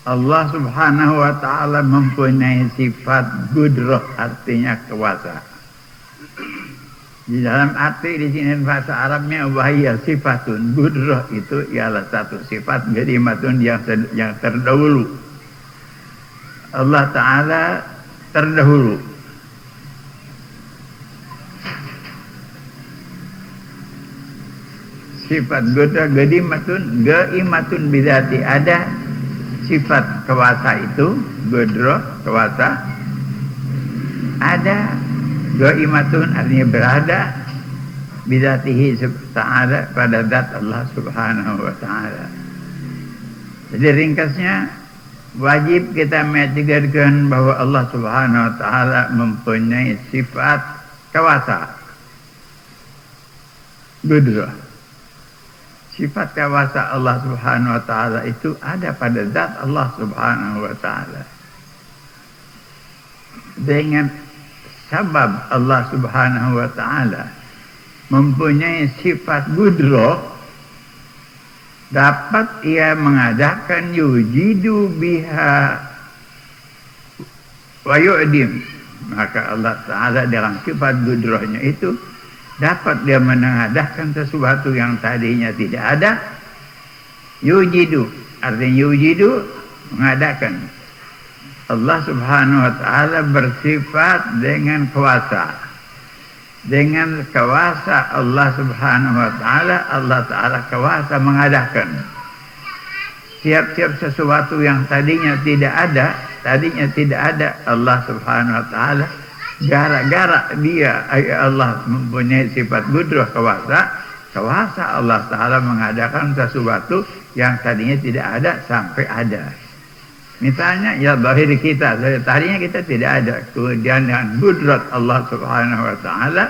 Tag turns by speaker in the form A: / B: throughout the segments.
A: Allah subhanahu wa ta'ala mempunyai sifat gudrah, artinya kuasa. Di dalam arti di sini bahasa Arabnya wahia sifatun, gudrah itu ialah satu sifat gadimatun yang terdahulu. Allah Ta'ala terdahulu. Sifat gudrah gaimatun bidati, ada sifat kuasa itu, gudrah kuasa, ada gaimatun artinya berada bidatihi ta'ala pada zat Allah subhanahu wa ta'ala. Jadi ringkasnya, wajib kita mengajarkan bahwa Allah subhanahu wa ta'ala mempunyai sifat kuasa, gudrah. Sifat kuasa Allah subhanahu wa ta'ala itu ada pada zat Allah subhanahu wa ta'ala. Dengan sebab Allah subhanahu wa ta'ala mempunyai sifat gudrah, dapat ia mengadakan yujidu biha wa yu'dim. Maka Allah Ta'ala dalam sifat gudrahnya itu dapat dia mengadakan sesuatu yang tadinya tidak ada. Yujidu, artinya yujidu, mengadakan. Allah subhanahu wa ta'ala bersifat dengan kuasa. Dengan kuasa Allah subhanahu wa ta'ala, Allah ta'ala kuasa mengadakan. Tiap-tiap sesuatu yang tadinya tidak ada, Allah subhanahu wa ta'ala, gara-gara dia Allah mempunyai sifat gudrah kuasa Allah Ta'ala mengadakan sesuatu yang tadinya tidak ada sampai ada. Misalnya ya zahir kita, tadinya kita tidak ada, kemudian dengan gudrat Allah Subhanahu wa ta'ala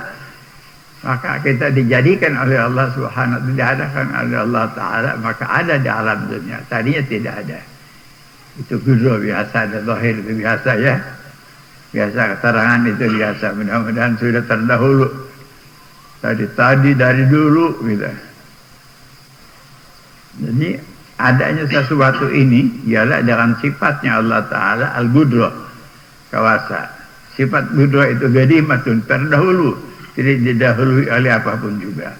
A: maka kita dijadikan oleh Allah Subhanahu wa ta'ala, diadakan oleh Allah Ta'ala, maka ada di alam dunia, tadinya tidak ada. Itu gudrah biasa, ada zahir itu biasa ya. Biasa keterangan itu biasa, mudah-mudahan sudah terdahulu. Tadi dari dulu gitu. Jadi adanya sesuatu ini ialah dengan sifatnya Allah Ta'ala al-gudrah, kuasa. Sifat gudrah itu gadimatun, terdahulu, tidak didahului oleh apapun juga.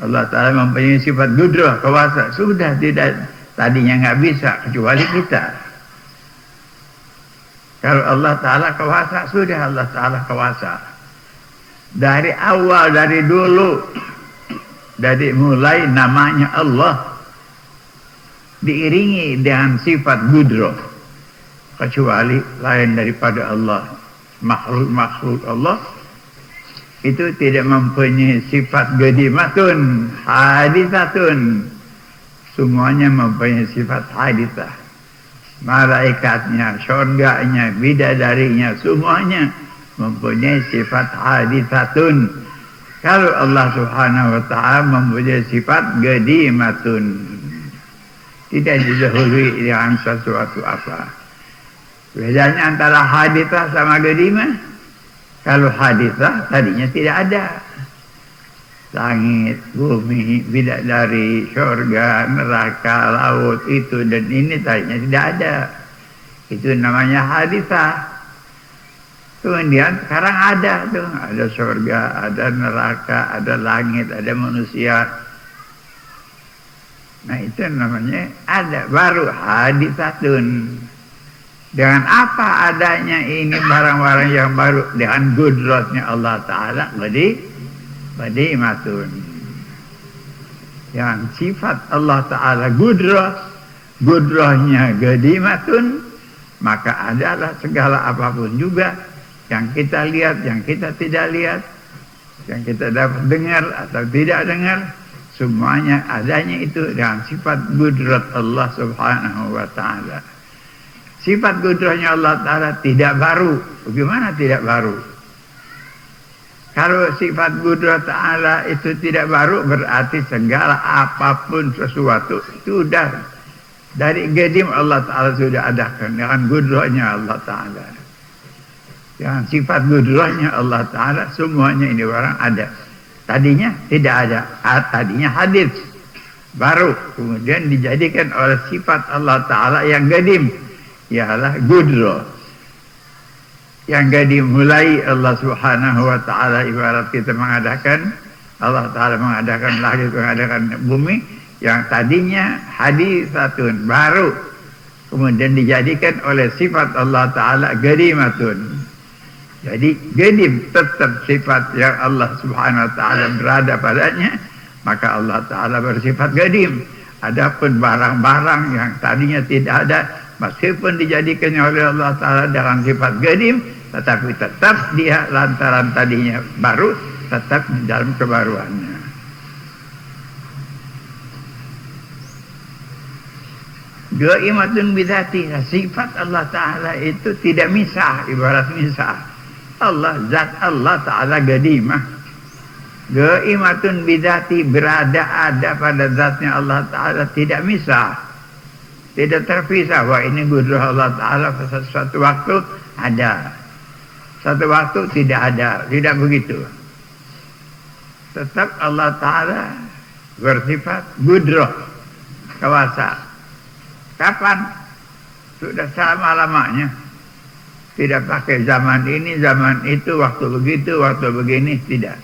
A: Allah Ta'ala mempunyai sifat gudrah, kuasa, sudah tidak, tadinya nggak bisa kecuali kita. Kalau Allah Ta'ala kuasa, sudah Allah Ta'ala kuasa. Dari awal, dari dulu, dari mulai namanya Allah, diiringi dengan sifat gudrah. Kecuali lain daripada Allah, makhluk-makhluk Allah, itu tidak mempunyai sifat gadimatun, hadisatun. Semuanya mempunyai sifat hadisah. Malaikatnya, syurganya, bidadarinya, semuanya mempunyai sifat hadisatun. Kalau Allah subhanahu wa ta'ala mempunyai sifat gadimatun, tidak didahului dengan sesuatu apa. Bedanya antara hadisah sama gadimah, kalau hadisah tadinya tidak ada. Langit, bumi, bidadari, syurga, neraka, laut, itu dan ini tadinya tidak ada. Itu namanya hadisah. Kemudian sekarang ada tuh, ada syurga, ada neraka, ada langit, ada manusia. Nah itu namanya ada, baru hadisatun. Dengan apa adanya ini barang-barang yang baru, dengan gudratnya Allah Ta'ala, gadimatun. Yang sifat Allah Ta'ala gudrahnya gadimatun, maka adalah segala apapun juga yang kita lihat, yang kita tidak lihat, yang kita dapat dengar atau tidak dengar, semuanya adanya itu dengan sifat gudrat Allah Subhanahu wa ta'ala. Sifat gudrahnya Allah Ta'ala tidak baru. Bagaimana tidak baru? Kalau sifat gudrah Ta'ala itu tidak baru, berarti segala apapun sesuatu itu sudah dari gadim Allah Ta'ala sudah adakan dengan gudrahnya Allah Ta'ala. Dengan sifat gudrahnya Allah Ta'ala, semuanya ini barang ada. Tadinya tidak ada, tadinya hadis. baru, kemudian dijadikan oleh sifat Allah Ta'ala yang gadim, ialah gudro. Yang gadim mulai Allah Subhanahu wa Ta'ala, ibarat kita mengadakan, Allah Ta'ala mengadakan langit, mengadakan bumi, yang tadinya hadisatun, baru, kemudian dijadikan oleh sifat Allah Ta'ala gadimatun. Jadi gadim tetap sifat yang Allah Subhanahu wa Ta'ala berada padanya, maka Allah Ta'ala bersifat gadim. Adapun barang-barang yang tadinya tidak ada, meskipun dijadikannya oleh Allah Ta'ala dengan sifat gadim, tetapi tetap dia lantaran tadinya baru, tetap dalam kebaruannya. Gaimatun bidati, sifat Allah Ta'ala itu tidak misah, ibarat misah. Zat Allah Ta'ala gadimah. Gaimatun bidati, berada ada pada zatnya Allah Ta'ala, tidak misah, tidak terpisah. Wah, ini gudrah Allah Ta'ala pada suatu waktu ada, satu waktu tidak ada, tidak begitu. Tetap Allah Ta'ala bersifat gudrah, kuasa. Kapan? Sudah selama-lamanya. Tidak pakai zaman ini, zaman itu, waktu begitu, waktu begini, tidak.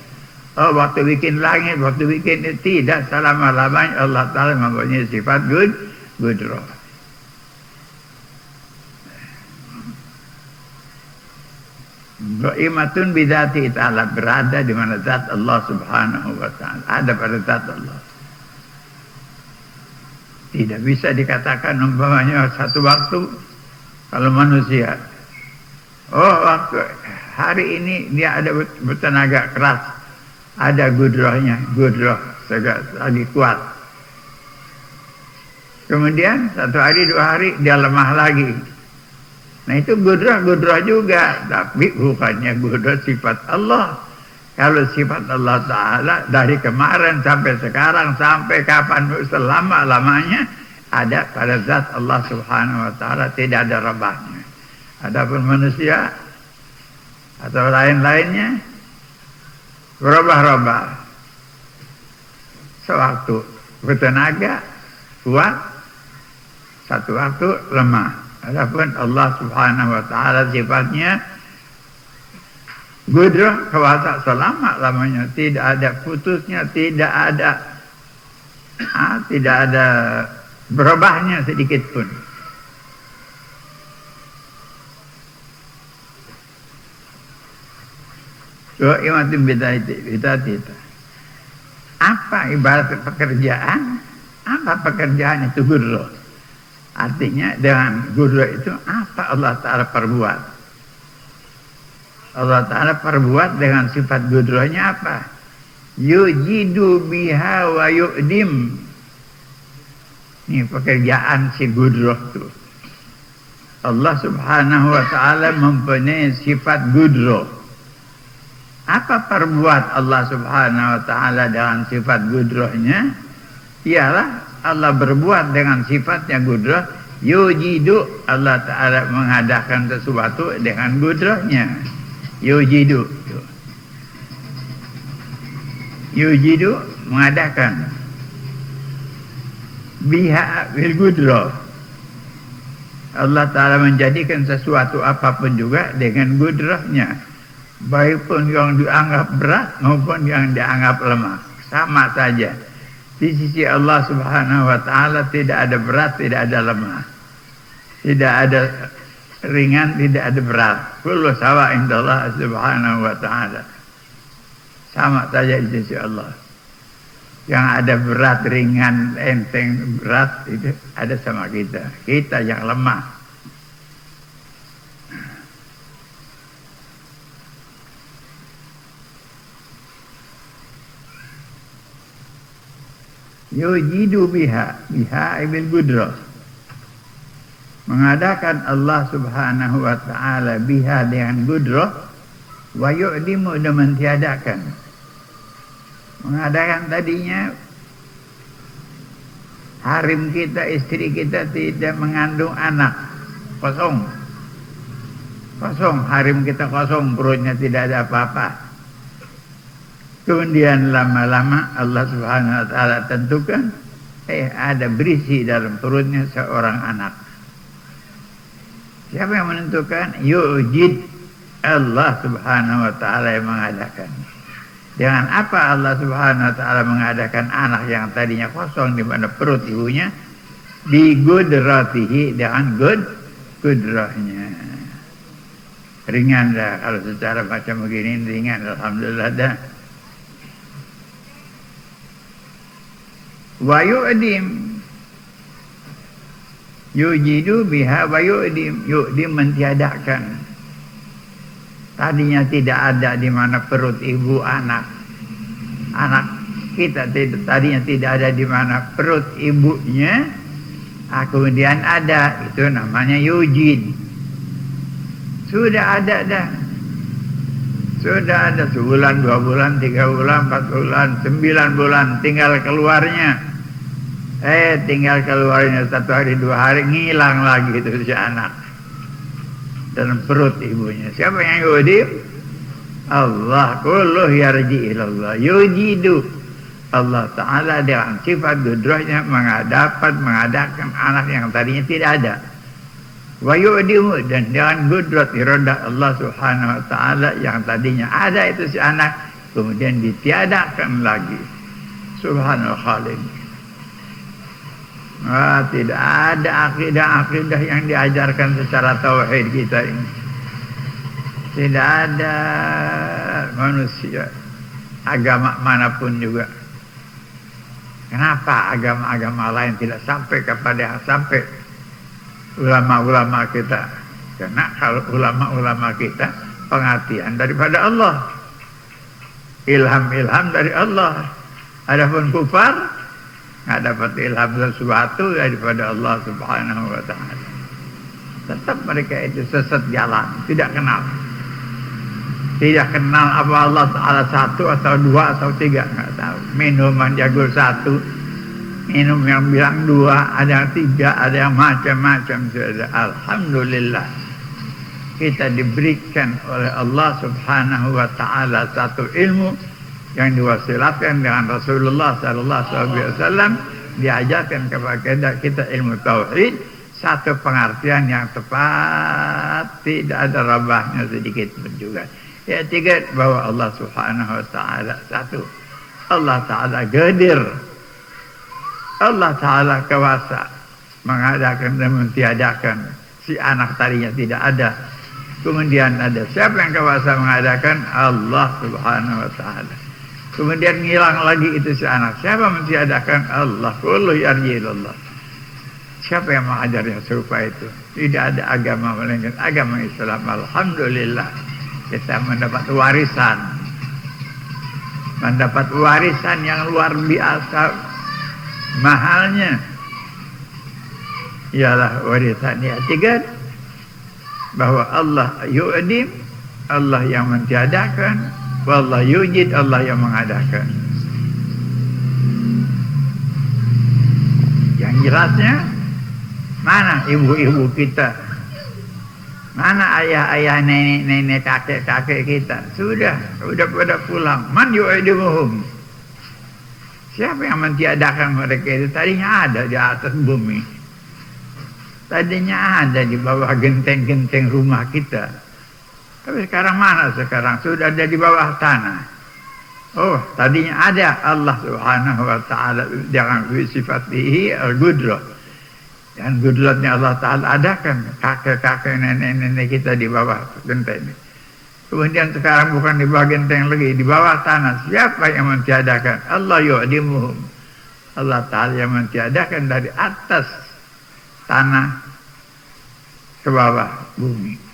A: Oh, waktu bikin langit, waktu bikin itu, tidak. Selama-lamanya Allah Ta'ala mempunyai sifat gudrah. Gaimatun bidati ta'ala, berada di mana zat Allah Subhanahu wa Ta'ala, ada pada zat Allah. Tidak bisa dikatakan umpamanya satu waktu kalau manusia, oh waktu hari ini dia ada bertenaga keras, ada gudrahnya, gudrah lagi kuat. Kemudian satu hari dua hari dia lemah lagi. Nah itu gudrah juga, tapi bukannya gudrah sifat Allah. Kalau sifat Allah Ta'ala dari kemarin sampai sekarang, sampai kapan, selama-lamanya ada pada zat Allah Subhanahu wa Ta'ala, tidak ada rebahnya. Adapun manusia atau lain-lainnya berubah-ubah. Sewaktu bertenaga kuat, satu waktu lemah. Adapun Allah Subhanahu wa Ta'ala sifatnya gudrah, kuasa selama-lamanya, tidak ada putusnya, tidak ada berubahnya sedikit pun. Gaimatun bidati. Apa ibarat pekerjaan? Apa pekerjaan itu gudrah? Artinya dengan gudrah itu apa Allah Ta'ala perbuat? Allah Ta'ala perbuat dengan sifat gudrahnya apa? Yujidu biha wa yu'dim. Ini pekerjaan si gudrah itu. Allah Subhanahu wa Ta'ala mempunyai sifat gudrah. Apa perbuat Allah Subhanahu wa Ta'ala dengan sifat gudrahnya? Ialah Allah berbuat dengan sifatnya gudrah. Yujidu, Allah Ta'ala mengadakan sesuatu dengan gudrahnya. Yujidu mengadakan biha bil gudrah. Allah Ta'ala menjadikan sesuatu apapun juga dengan gudrahnya, baik pun yang dianggap berat maupun yang dianggap lemah, sama saja. Di sisi Allah Subhanahu wa Ta'ala tidak ada berat, tidak ada lemah, tidak ada ringan, tidak ada berat. Kullu sawa indallah Subhanahu wa Ta'ala. Sama saja di sisi Allah. Yang ada berat, ringan, enteng, berat itu ada sama kita. Kita yang lemah. Yujidu biha ibil gudrah. Mengadakan Allah Subhanahu wa Ta'ala biha dengan gudrah, wa yu'dimu, dan mentiadakan. Mengadakan tadinya harim kita, istri kita tidak mengandung anak, kosong, harim kita kosong, perutnya tidak ada apa-apa. Kemudian lama-lama Allah Subhanahu wa Ta'ala tentukan ada berisi dalam perutnya seorang anak. Siapa yang menentukan? Yujid, Allah Subhanahu wa ta'ala yang mengadakan. Dengan apa Allah Subhanahu wa ta'ala mengadakan anak yang tadinya kosong di mana perut ibunya? Bi gudratihi, dengan gudrahnya. Ringan dah kalau secara macam begini, ringan, alhamdulillah dah. Wa yu'dim, yujidu biha wa yu'dim, yu'dim mentiadakan. Tadinya tidak ada di mana perut ibu anak kita tadinya tidak ada di mana perut ibunya, kemudian ada, itu namanya yujid. Sudah ada dah, sudah ada sebulan, 2 bulan, 3 bulan, 4 bulan, 9 bulan, tinggal keluarnya. Tinggal keluarnya 1 hari 2 hari ngilang lagi itu si anak dalam perut ibunya. Siapa yang yudim? Allah. Kulluh yarji ilallah. Yujidu, Allah Ta'ala dengan sifat gudrahnya mengadakan anak yang tadinya tidak ada. Wa yu'dimu, dan dengan gudrat iradah Allah Subhanahu wa ta'ala yang tadinya ada itu si anak kemudian ditiadakan lagi. Subhanal Khaliq. Tidak ada akidah-akidah yang diajarkan secara tauhid kita ini. Tidak ada manusia agama manapun juga. Kenapa agama-agama lain tidak sampai kepada sampai ulama-ulama kita? Karena kalau ulama-ulama kita pengertian daripada Allah, ilham-ilham dari Allah. Adapun kufar nggak dapat ilham sesuatu daripada Allah Subhanahu wa ta'ala. Tetap mereka itu sesat jalan, tidak kenal apa Allah Ta'ala 1 atau 2 atau 3, nggak tahu. Minuman jagur 1, minum yang bilang 2, ada yang 3, ada yang macam-macam. Alhamdulillah kita diberikan oleh Allah Subhanahu wa ta'ala satu ilmu yang diwasilatkan dengan Rasulullah sallallahu alaihi wasallam, diajarkan kepada kita ilmu tauhid, satu pengertian yang tepat, tidak ada rabahnya sedikit pun juga. Ya, 3, bahwa Allah Subhanahu wa ta'ala satu. Allah Ta'ala qadir. Allah Ta'ala kuasa mengadakan dan mentiadakan. Si anak tadinya tidak ada, kemudian ada. Siapa yang kuasa mengadakan? Allah Subhanahu wa ta'ala. Kemudian ngilang lagi itu si anak. Siapa mentiadakan? Allah. Kullu yarji ilallah. Siapa yang mengajarnya serupa itu? Tidak ada agama melainkan agama Islam. Alhamdulillah kita mendapat warisan. Mendapat warisan yang luar biasa mahalnya. Ialah warisan yang 3, bahwa Allah yu'dim, Allah yang mentiadakan. Wallah yujid, Allah yang mengadakan. Yang jelasnya, mana ibu-ibu kita, mana ayah-ayah, nenek-nenek, kakek-kakek kita? Sudah pada pulang. Man yu'idimuhum, siapa yang mentiadakan mereka itu? Tadinya ada di atas bumi, tadinya ada di bawah genteng-genteng rumah kita. Tapi sekarang mana? Sekarang sudah ada di bawah tanah. Oh, tadinya ada. Allah Subhanahu wa ta'ala dengan sifatihi al-gudrah. Dan gudratnya Allah Ta'ala adakan kakek-kakek, nenek-nenek kita di bawah genteng. Kemudian sekarang bukan di bawah genteng lagi, di bawah tanah. Siapa yang mentiadakan? Allah yu'dimuhum. Allah Ta'ala yang mentiadakan dari atas tanah ke bawah bumi.